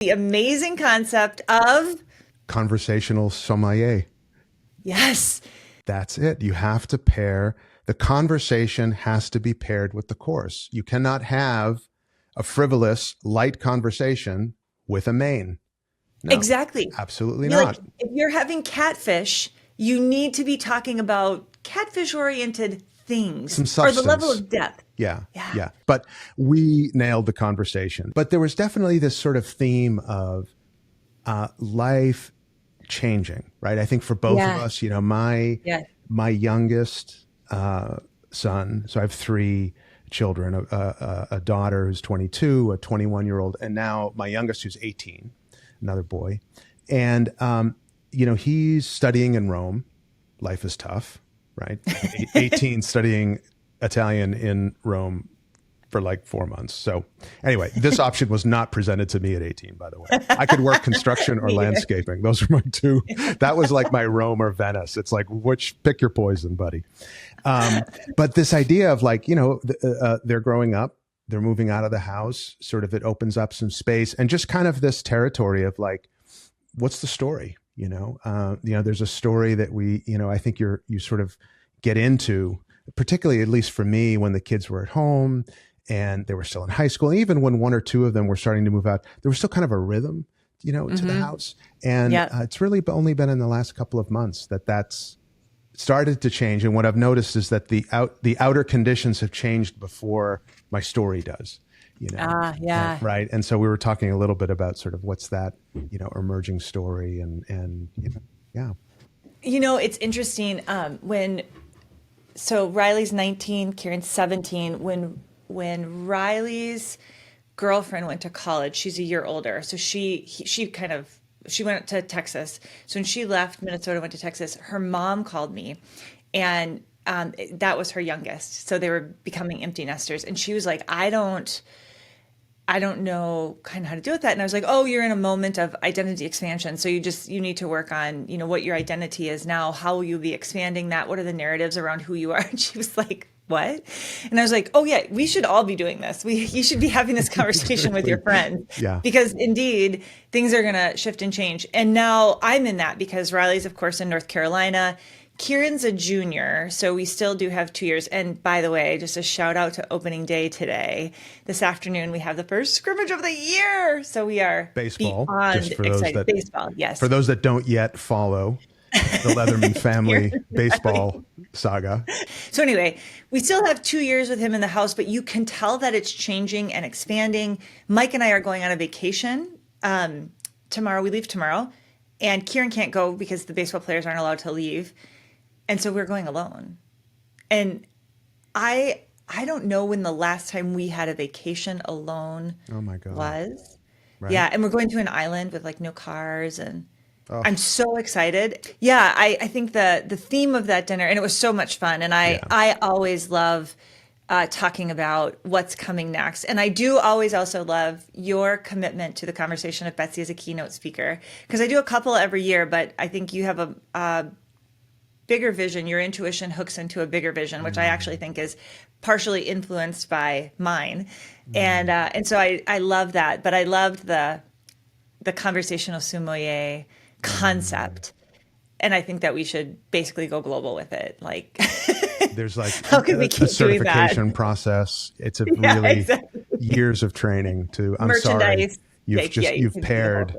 The amazing concept of, conversational sommelier. yes. That's it. You have to pair, the conversation has to be paired with the course. You cannot have a frivolous, light conversation with a main. No, Exactly. absolutely You're like, not. if you're having catfish, you need to be talking about catfish oriented things Some or the level substance. of depth. Yeah, Yeah. yeah. But we nailed the conversation. But there was definitely this sort of theme of life changing, right? I think for both of Yeah. us, you know, my youngest son. So I have three children: a daughter who's 22, a 21-year-old, and now my youngest who's 18, another boy. And you know, he's studying in Rome. Life is tough, right? 18 studying Italian in Rome for like 4 months. So anyway, this option was not presented to me at 18, by the way. I could work construction or Me either. landscaping. Those are my two. That was like my Rome or Venice. It's like, pick your poison, buddy. But this idea of like, you know, they're growing up, they're moving out of the house, sort of, it opens up some space and just kind of this territory of like, what's the story? You know, there's a story that I think you sort of get into, particularly, at least for me, when the kids were at home and they were still in high school. And even when one or two of them were starting to move out, there was still kind of a rhythm, you know, to the house. And it's really only been in the last couple of months that's started to change. And what I've noticed is that the outer conditions have changed before my story does, you know. Yeah. Right. And so we were talking a little bit about sort of what's that, you know, emerging story and you know, yeah. You know, it's interesting so Riley's 19, Kieran's 17. When Riley's girlfriend went to college, she's a year older. So she went to Texas. So when she left Minnesota, went to Texas, her mom called me, and that was her youngest. So they were becoming empty nesters, and she was like, I don't know kind of how to deal with that. And I was like, oh, you're in a moment of identity expansion. So you need to work on, you know, what your identity is now. How will you be expanding that? What are the narratives around who you are? And she was like, what? And I was like, oh yeah, we should all be doing this. You should be having this conversation with your friends. Yeah. Because indeed, things are going to shift and change. And now I'm in that because Riley's, of course, in North Carolina. Kieran's a junior, so we still do have 2 years. And by the way, just a shout out to opening day today. This afternoon, we have the first scrimmage of the year. So we are Baseball, beyond just for those excited. Baseball, yes. For those that don't yet follow the Leatherman family baseball saga. So anyway, we still have 2 years with him in the house, but you can tell that it's changing and expanding. Mike and I are going on a vacation tomorrow. We leave tomorrow. And Kieran can't go because the baseball players aren't allowed to leave. And so we're going alone. And I don't know when the last time we had a vacation alone Oh my God. was. Right? Yeah, and we're going to an island with like no cars, and I'm so excited. Yeah, I think the theme of that dinner, and it was so much fun, and I always love talking about what's coming next. And I do always also love your commitment to the conversation of Betsy as a keynote speaker, because I do a couple every year, but I think you have a bigger vision. Your intuition hooks into a bigger vision, which I actually think is partially influenced by mine. And so I love that. But I loved the conversational sommelier concept. And I think that we should basically go global with it. Like, there's like how can we a keep doing that? certification process. It's a really exactly. years of training to, I'm Merchandise. sorry, you've can paired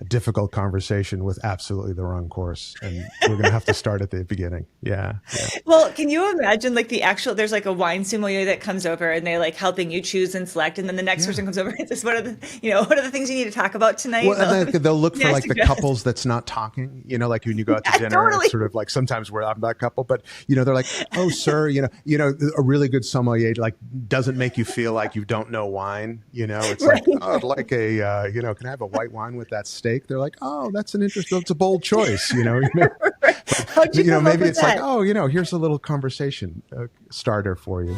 a difficult conversation with absolutely the wrong course. And we're going to have to start at the beginning. Yeah. Well, can you imagine like there's like a wine sommelier that comes over and they're like helping you choose and select. And then the next person comes over and says, what are the things you need to talk about tonight? Well, and then they'll look for like the suggest. couples that's not talking, you know, like when you go out to dinner, totally. it's sort of like sometimes we're I'm that couple, but you know, they're like, oh, sir, you know, a really good sommelier, like doesn't make you feel like you don't know wine. You know, it's Right. like, oh, I'd like a, you know, can I have a white wine with that steak? They're like, oh, that's a bold choice, you know. How'd you come up maybe with it's that? like, oh, you know, here's a little conversation starter for you.